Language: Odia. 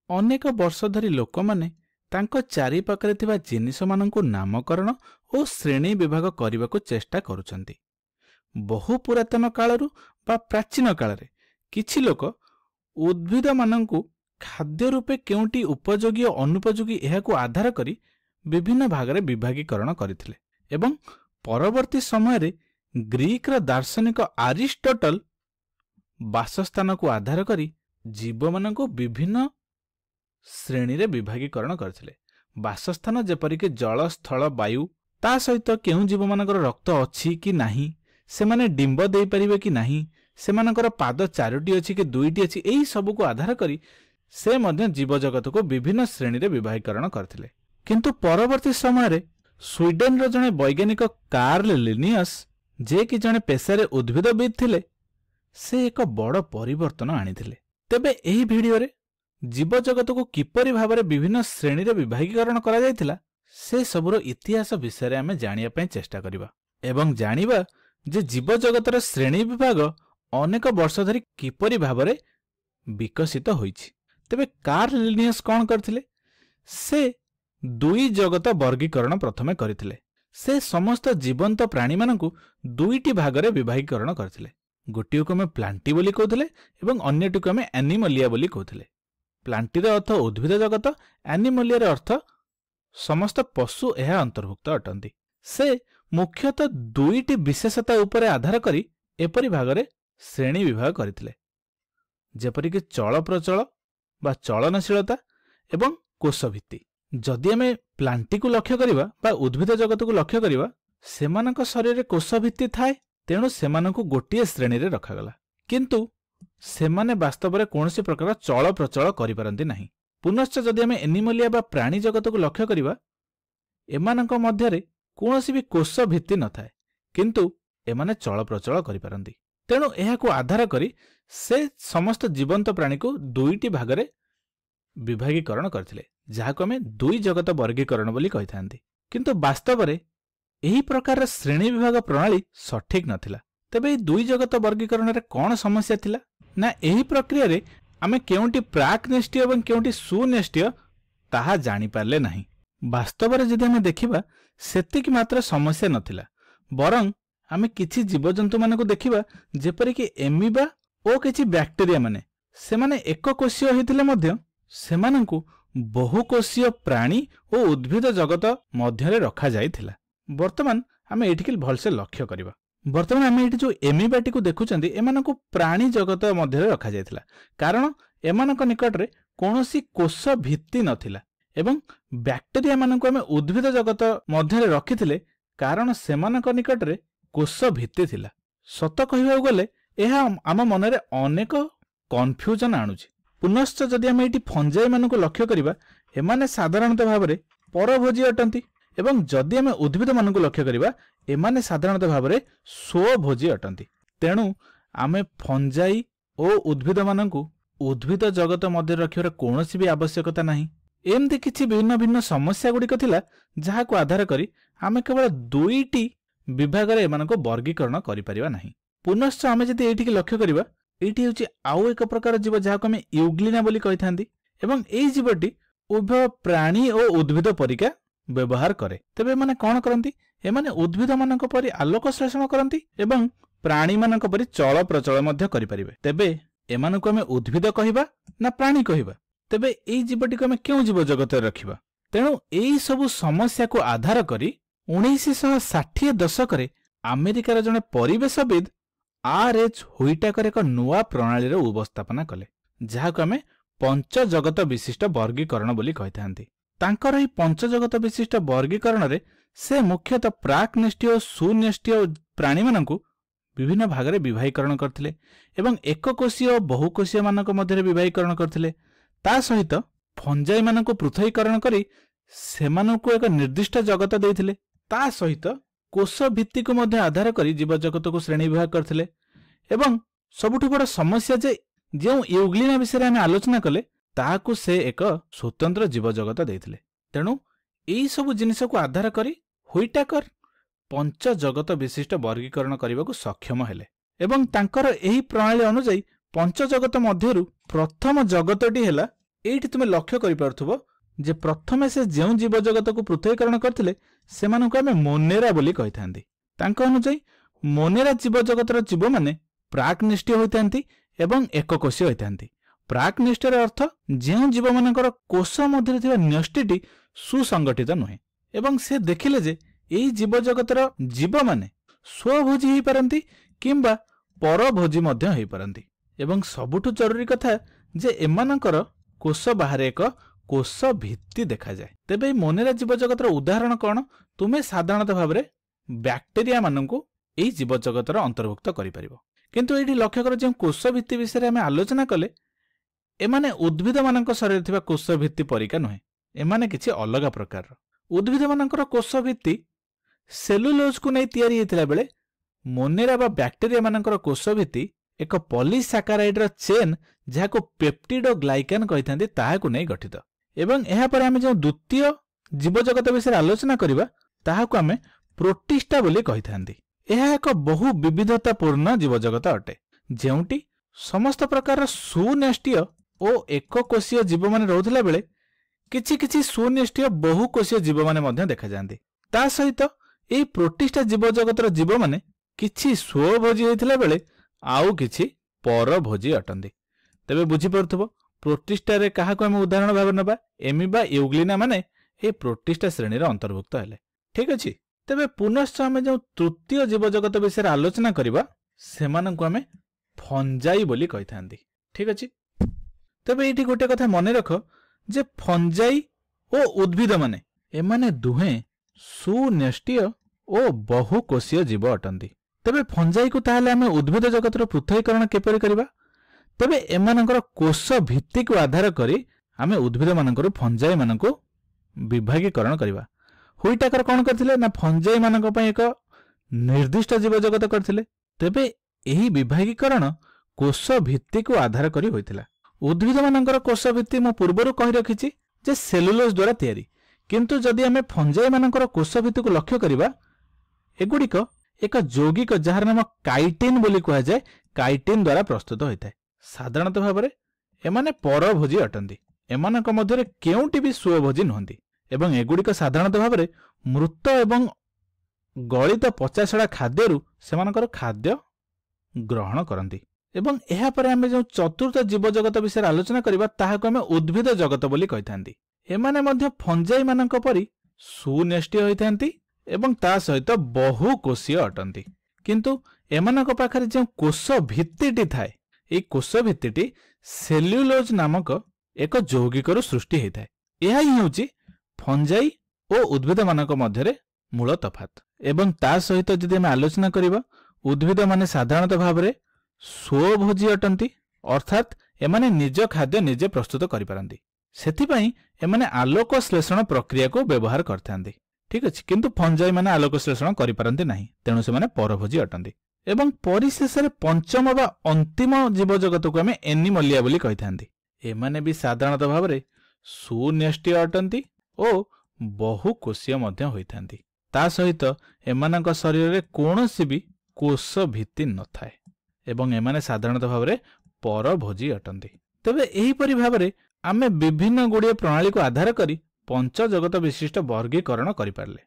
ଅନେକ ବର୍ଷ ଧରି ଲୋକମାନେ ତାଙ୍କ ଚାରିପାଖରେ ଥିବା ଜିନିଷମାନଙ୍କୁ ନାମକରଣ ଓ ଶ୍ରେଣୀ ବିଭାଗ କରିବାକୁ ଚେଷ୍ଟା କରୁଛନ୍ତି। ବହୁ ପୁରାତନ କାଳରୁ ବା ପ୍ରାଚୀନ କାଳରେ କିଛି ଲୋକ ଉଦ୍ଭିଦମାନଙ୍କୁ ଖାଦ୍ୟ ରୂପେ କେଉଁଟି ଉପଯୋଗୀ ଓ ଅନୁପଯୋଗୀ ଏହାକୁ ଆଧାର କରି ବିଭିନ୍ନ ଭାଗରେ ବିଭାଗୀକରଣ କରିଥିଲେ ଏବଂ ପରବର୍ତ୍ତୀ ସମୟରେ ଗ୍ରୀକର ଦାର୍ଶନିକ ଆରିଷ୍ଟଟଲ ବାସସ୍ଥାନକୁ ଆଧାର କରି ଜୀବମାନଙ୍କୁ ବିଭିନ୍ନ ଶ୍ରେଣୀରେ ବିଭାଗୀକରଣ କରିଥିଲେ। ବାସସ୍ଥାନ ଯେପରିକି ଜଳ, ସ୍ଥଳ, ବାୟୁ, ତା ସହିତ କେଉଁ ଜୀବମାନଙ୍କର ରକ୍ତ ଅଛି କି ନାହିଁ, ସେମାନେ ଡିମ୍ବ ଦେଇପାରିବେ କି ନାହିଁ, ସେମାନଙ୍କର ପାଦ 4ଟି ଅଛି କି 2ଟି ଅଛି, ଏହି ସବୁକୁ ଆଧାର କରି ସେ ମଧ୍ୟ ଜୀବଜଗତକୁ ବିଭିନ୍ନ ଶ୍ରେଣୀରେ ବିଭାଗୀକରଣ କରିଥିଲେ। କିନ୍ତୁ ପରବର୍ତ୍ତୀ ସମୟରେ ସ୍ୱିଡେନର ଜଣେ ବୈଜ୍ଞାନିକ କାର୍ଲ ଲିନିୟସ୍, ଯିଏକି ଜଣେ ପେଶାରେ ଉଦ୍ଭିଦବିତ୍ ଥିଲେ, ସେ ଏକ ବଡ଼ ପରିବର୍ତ୍ତନ ଆଣିଥିଲେ। ତେବେ ଏହି ଭିଡ଼ିଓରେ ଜୀବଜଗତକୁ କିପରି ଭାବରେ ବିଭିନ୍ନ ଶ୍ରେଣୀରେ ବିଭାଗୀକରଣ କରାଯାଇଥିଲା ସେ ସବୁର ଇତିହାସ ବିଷୟରେ ଆମେ ଜାଣିବା ପାଇଁ ଚେଷ୍ଟା କରିବା ଏବଂ ଜାଣିବା ଯେ ଜୀବଜଗତର ଶ୍ରେଣୀ ବିଭାଗ ଅନେକ ବର୍ଷ ଧରି କିପରି ଭାବରେ ବିକଶିତ ହୋଇଛି। ତେବେ କାର୍ଲ ଲିନିୟସ୍ କ'ଣ କରିଥିଲେ? ସେ 2 ଜଗତ ବର୍ଗୀକରଣ ପ୍ରଥମେ କରିଥିଲେ। ସେ ସମସ୍ତ ଜୀବନ୍ତ ପ୍ରାଣୀମାନଙ୍କୁ 2ଟି ଭାଗରେ ବିଭାଗୀକରଣ କରିଥିଲେ। ଗୋଟିଏକୁ ଆମେ ପ୍ଲାଣ୍ଟି ବୋଲି କହୁଥିଲେ ଏବଂ ଅନ୍ୟଟିକୁ ଆମେ ଆନିମଲିଆ ବୋଲି କହୁଥିଲେ। ପ୍ଲାଣ୍ଟିର ଅର୍ଥ ଉଦ୍ଭିଦ ଜଗତ, ଆନିମଲିଆର ଅର୍ଥ ସମସ୍ତ ପଶୁ ଏହା ଅନ୍ତର୍ଭୁକ୍ତ ଅଟନ୍ତି। ସେ ମୁଖ୍ୟତଃ 2ଟି ବିଶେଷତା ଉପରେ ଆଧାର କରି ଏପରି ଭାଗରେ ଶ୍ରେଣୀ ବିଭାଗ କରିଥିଲେ, ଯେପରିକି ଚଳପ୍ରଚଳ ବା ଚଳନଶୀଳତା ଏବଂ କୋଷଭିତ୍ତି। ଯଦି ଆମେ ପ୍ଲାଣ୍ଟିକୁ ଲକ୍ଷ୍ୟ କରିବା ବା ଉଦ୍ଭିଦ ଜଗତକୁ ଲକ୍ଷ୍ୟ କରିବା, ସେମାନଙ୍କ ଶରୀରରେ କୋଷଭିତ୍ତି ଥାଏ, ତେଣୁ ସେମାନଙ୍କୁ ଗୋଟିଏ ଶ୍ରେଣୀରେ ରଖାଗଲା। କିନ୍ତୁ ସେମାନେ ବାସ୍ତବରେ କୌଣସି ପ୍ରକାର ଚଳପ୍ରଚଳ କରିପାରନ୍ତି ନାହିଁ। ପୁନଶ୍ଚ ଯଦି ଆମେ ଏନିମଲିଆ ବା ପ୍ରାଣୀ ଜଗତକୁ ଲକ୍ଷ୍ୟ କରିବା, ଏମାନଙ୍କ ମଧ୍ୟରେ କୌଣସି ବି କୋଷ ଭିତ୍ତି ନଥାଏ, କିନ୍ତୁ ଏମାନେ ଚଳପ୍ରଚଳ କରିପାରନ୍ତି। ତେଣୁ ଏହାକୁ ଆଧାର କରି ସେ ସମସ୍ତ ଜୀବନ୍ତ ପ୍ରାଣୀକୁ 2ଟି ଭାଗରେ ବିଭାଗୀକରଣ କରିଥିଲେ, ଯାହାକୁ ଆମେ 2 ଜଗତ ବର୍ଗୀକରଣ ବୋଲି କହିଥାନ୍ତି। କିନ୍ତୁ ବାସ୍ତବରେ ଏହି ପ୍ରକାରର ଶ୍ରେଣୀ ବିଭାଗ ପ୍ରଣାଳୀ ସଠିକ୍ ନଥିଲା। ତେବେ ଏହି 2 ଜଗତ ବର୍ଗୀକରଣରେ କ'ଣ ସମସ୍ୟା ଥିଲା? ନା ଏହି ପ୍ରକ୍ରିୟାରେ ଆମେ କେଉଁଟି ପ୍ରାକ୍ ନେଷ୍ଟୀୟ ଏବଂ କେଉଁଟି ସୁନେଷ୍ଟୀୟ ତାହା ଜାଣିପାରିଲେ ନାହିଁ। ବାସ୍ତବରେ ଯଦି ଆମେ ଦେଖିବା, ସେତିକି ମାତ୍ର ସମସ୍ୟା ନଥିଲା, ବରଂ ଆମେ କିଛି ଜୀବଜନ୍ତୁମାନଙ୍କୁ ଦେଖିବା, ଯେପରିକି ଏମିବା ଓ କିଛି ବ୍ୟାକ୍ଟେରିଆ ମାନେ, ସେମାନେ ଏକକୋଷୀୟ ହୋଇଥିଲେ ମଧ୍ୟ ସେମାନଙ୍କୁ ବହୁକୋଷୀୟ ପ୍ରାଣୀ ଓ ଉଦ୍ଭିଦ ଜଗତ ମଧ୍ୟରେ ରଖାଯାଇଥିଲା। ବର୍ତ୍ତମାନ ଆମେ ଏଠିକି ଭଲସେ ଲକ୍ଷ୍ୟ କରିବା। ବର୍ତ୍ତମାନ ଆମେ ଏଠି ଯେଉଁ ଏମିବାଟିକୁ ଦେଖୁଛନ୍ତି, ଏମାନଙ୍କୁ ପ୍ରାଣୀ ଜଗତ ମଧ୍ୟରେ ରଖାଯାଇଥିଲା, କାରଣ ଏମାନଙ୍କ ନିକଟରେ କୌଣସି କୋଷ ଭିତ୍ତି ନଥିଲା ଏବଂ ବ୍ୟାକ୍ଟେରିଆ ମାନଙ୍କୁ ଆମେ ଉଦ୍ଭିଦ ଜଗତ ମଧ୍ୟରେ ରଖିଥିଲେ, କାରଣ ସେମାନଙ୍କ ନିକଟରେ କୋଷ ଭିତ୍ତି ଥିଲା। ସତ କହିବାକୁ ଗଲେ ଏହା ଆମ ମନରେ ଅନେକ କନଫ୍ୟୁଜନ ଆଣୁଛି। ପୁନଶ୍ଚ ଯଦି ଆମେ ଏଠି ଫଞ୍ଜାଇ ମାନଙ୍କୁ ଲକ୍ଷ୍ୟ କରିବା, ଏମାନେ ସାଧାରଣତଃ ଭାବରେ ପରଭୋଜୀ ଅଟନ୍ତି ଏବଂ ଯଦି ଆମେ ଉଦ୍ଭିଦମାନଙ୍କୁ ଲକ୍ଷ୍ୟ କରିବା, ଏମାନେ ସାଧାରଣତଃ ଭାବରେ ସ୍ୱଭୋଜୀ ଅଟନ୍ତି। ତେଣୁ ଆମେ ଫଞ୍ଜାଇ ଓ ଉଦ୍ଭିଦମାନଙ୍କୁ ଉଦ୍ଭିଦ ଜଗତ ମଧ୍ୟରେ ରଖିବାର କୌଣସି ବି ଆବଶ୍ୟକତା ନାହିଁ। ଏମିତି କିଛି ଭିନ୍ନ ଭିନ୍ନ ସମସ୍ୟା ଗୁଡ଼ିକ ଥିଲା, ଯାହାକୁ ଆଧାର କରି ଆମେ କେବଳ 2ଟି ବିଭାଗରେ ଏମାନଙ୍କୁ ବର୍ଗୀକରଣ କରିପାରିବା ନାହିଁ। ପୁନଶ୍ଚ ଆମେ ଯଦି ଏଇଠିକି ଲକ୍ଷ୍ୟ କରିବା, ଏଇଠି ହେଉଛି ଆଉ ଏକ ପ୍ରକାର ଜୀବ, ଯାହାକୁ ଆମେ ୟୁଗ୍ଲିନା ବୋଲି କହିଥାନ୍ତି ଏବଂ ଏହି ଜୀବଟି ଉଭୟ ପ୍ରାଣୀ ଓ ଉଦ୍ଭିଦ ପରିକା ବ୍ୟବହାର କରେ। ତେବେ ଏମାନେ କ'ଣ କରନ୍ତି? ଏମାନେ ଉଦ୍ଭିଦମାନଙ୍କ ପରି ଆଲୋକ ଶ୍ଳେଷଣ କରନ୍ତି ଏବଂ ପ୍ରାଣୀମାନଙ୍କ ପରି ଚଳପ୍ରଚଳ ମଧ୍ୟ କରିପାରିବେ। ତେବେ ଏମାନଙ୍କୁ ଆମେ ଉଦ୍ଭିଦ କହିବା ନା ପ୍ରାଣୀ କହିବା? ତେବେ ଏହି ଜୀବଟିକୁ ଆମେ କେଉଁ ଜୀବ ଜଗତରେ ରଖିବା? ତେଣୁ ଏହି ସବୁ ସମସ୍ୟାକୁ ଆଧାର କରି 1960 ଦଶକରେ ଆମେରିକାର ଜଣେ ପରିବେଶବିତ୍ R.H. ହୁଇଟାକର ଏକ ନୂଆ ପ୍ରଣାଳୀର ଉପସ୍ଥାପନା କଲେ, ଯାହାକୁ ଆମେ ପଞ୍ଚଜଗତ ବିଶିଷ୍ଟ ବର୍ଗୀକରଣ ବୋଲି କହିଥାନ୍ତି। ତାଙ୍କର ଏହି ପଞ୍ଚଜଗତ ବିଶିଷ୍ଟ ବର୍ଗୀକରଣରେ ସେ ମୁଖ୍ୟତଃ ପ୍ରାକ୍ ନେଷ୍ଟୀୟ ଓ ସୁନେଷ୍ଟୀୟ ପ୍ରାଣୀମାନଙ୍କୁ ବିଭିନ୍ନ ଭାଗରେ ବିଭାଗୀକରଣ କରିଥିଲେ ଏବଂ ଏକକୋଷୀୟ ଓ ବହୁକୋଷୀୟ ମାନଙ୍କ ମଧ୍ୟରେ ବିଭାଗୀକରଣ କରିଥିଲେ। ତା ସହିତ ଫଞ୍ଜାଇମାନଙ୍କୁ ପୃଥକୀକରଣ କରି ସେମାନଙ୍କୁ ଏକ ନିର୍ଦ୍ଦିଷ୍ଟ ଜଗତ ଦେଇଥିଲେ। ତା ସହିତ କୋଷ ଭିତ୍ତିକୁ ମଧ୍ୟ ଆଧାର କରି ଜୀବଜଗତକୁ ଶ୍ରେଣୀ ବିଭାଗ କରିଥିଲେ ଏବଂ ସବୁଠୁ ବଡ଼ ସମସ୍ୟା ଯେ ଯେଉଁ ୟୁଗ୍ଲିନା ବିଷୟରେ ଆମେ ଆଲୋଚନା କଲେ, ତାହାକୁ ସେ ଏକ ସ୍ୱତନ୍ତ୍ର ଜୀବଜଗତ ଦେଇଥିଲେ। ତେଣୁ ଏହି ସବୁ ଜିନିଷକୁ ଆଧାର କରି ହୁଇଟାକର ପଞ୍ଚଜଗତ ବିଶିଷ୍ଟ ବର୍ଗୀକରଣ କରିବାକୁ ସକ୍ଷମ ହେଲେ ଏବଂ ତାଙ୍କର ଏହି ପ୍ରଣାଳୀ ଅନୁଯାୟୀ ପଞ୍ଚଜଗତ ମଧ୍ୟରୁ ପ୍ରଥମ ଜଗତଟି ହେଲା एठी तुमे लक्ष्य करि पारथुबो जे प्रथमे से जेउ जीव जगत को पृथकीकरण करथिले सेमानकु आमे मोनेरा बोली कहिथांती। तांको अनुसार मोनेरा जीव जगतर जीव माने प्राक निष्ठीय होइथांती एवं एककोषीय होइथांती। प्राक निष्ठर अर्थ जेउ जीव मानकर कोष मध्य थिबा न्यष्टिटी सुसंगठित नुहे एवं से देखिले जे एई जीव जगतर जीव माने स्वभोजी होई पारंती किंबा परभोजी मध्य होई पारंती। एवं सबुठु जरूरी कथा जे एमानकर कोष बाहर एक कोष भित्ति देखा जाए। तेबे मोनेरा जीव जगतर उदाहरण कौन तुमे साधारणतः भाव में बैक्टेरिया मानकु एई जीव जगतर अंतर्भुक्त करि परिबो। किंतु एठी लक्ष्य कर जे कोष भित्ति विषय में आलोचना कले एमाने उद्भिद मानक शरीर थिबा कोष भित्ति परिका नुहे, एमाने किछि अलग प्रकार। उद्भिद मानकर कोष भित्ति सेलुलोज को नै तयारी हेतिला बेले मोनेरा बा बैक्टेरिया मानकर कोष भित्ति एक पॉलीसैकेराइड रो चेन जाको पेप्टिड और ग्लाइकान कहिथांती ताहाकु नै गठित। एवं एहा पर आमे जो द्वितीय जीव जगत विषय आलोचना करिबा ताहाकु आमे प्रोटिस्टा बोली कहिथांती। एहा एक बहु विविधतापूर्ण जीव जगत अटे जेउटी समस्त प्रकार सुनिष्ठीय और एककोषीय जीव माने रहुथिला बेले किछि किछि सुनिष्ठीय बहुकोषीय जीव माने मध्य देखा जांती। ता सहित एई प्रोटिस्टा जीव जगतर जीव माने किछि स्वभोजी होइथिला बेले आउ किछि परभोजी अटंती। तेबे बुझी परथबो प्रोटिस्टा रे काहाकु हम उदाहरण भाव नबा एमिबा यूग्लिना माने ए प्रोटिस्टा श्रेणी रे अंतर्भुक्त हेले। ठीक अछि। तेबे पुनश्च हम जो तृतीय जीव जगत विषय आलोचना करिबा सेमानकु हमें फंजाई बोली कहिथांती। ठीक अछि। तेबे एठी गोटे कथा मने रख जे फंजाई ओ उद्भिद माने एमाने दुहे सुनिष्ठीय ओ बहुकोषीय जीव अटंती। तेबे फंजाई को ताहले हमें उद्भिद जगतर पृथकीकरण केपरि करिबा? तेबे एमानकर कोष भित्ति को आधार करी हमें उद्भिद मानकर फंजाई मानको विभागीकरण करिबा। हुईटाकर कौन करथिले ना फंजाई मानक पय एक निर्दिष्ट जीव जगत करथिले। तेबे एही विभागीकरण कोष भित्ति को आधार करी होइथिला। उद्भिद मानकर कोष भित्ति मो पूर्वरु कहि रखिछि जे सेलुलोज द्वारा तयारी, किंतु जदि हमें फंजाई मानकर कोष भित्ति को लक्ष्य करिबा एगुडिक एक यौगिक जार नाम काइटिन बोली कहा जाए काइटिन द्वारा प्रस्तुत होता है। साधारणतः भाव में एमाने परभोजी अटंती। एमानक मध्यरे केउंटी भी स्वभोजी नहंती एवं एगुडिक साधारणतः भाव में मृत एवं गलित पचासड़ा खाद्यरु सेमानकर खाद्य ग्रहण करंती। एवं एहा परे हमें जो चतुर्थ जीव जगत विषय आलोचना करिबा ताहाको हमें उद्भिद जगत बोली कहिथांती। एमाने मध्य फंजाई मानक परि सुनिष्ठीय होइथांती एवं ता सहित बहुकोषीय अटंती। किंतु एमानक पाखरे जे कोष भित्तिटी थाए ए कोष भित्तिटी सेल्युलोज नामक एक यौगिकरु सृष्टि होइथाए। एहा ही होउची फंजाई ओ उद्भिद मानक मध्यरे मूल तफात। एवं ता सहित जदि हम आलोचना करिबा उद्भिद माने साधारणतः भाव में स्वभोजी अटंती, अर्थात एमाने निज खाद्य निजे प्रस्तुत करि पारंती। सेथिपई एमाने आलोक श्लेषण प्रक्रिया को व्यवहार करथांती। ठीक अछि। किंतु फंजाई माने आलोक श्लेषण करि पारंती नाही, तेणु से माने परभोजी अटंती। एवं परिशेष रे पंचम बा अंतिम जीव जगत को हमें एनिमलिया बोली कहिथांती। एमाने भी साधारणतः भाव में सुनिष्ठीय अटंती ओ बहुकोषीय मध्य होइथांती। ता सहित एमानक शरीर रे कोनोसी भी कोष भित्ति न थाए एवं एमाने साधारणतः भाव में परभोजी अटंती। तेबे एही परि भाव में आमे विभिन्न गुड़िए प्रणाली को आधार करी पंच जगत विशिष्ट वर्गीकरण करि पारले।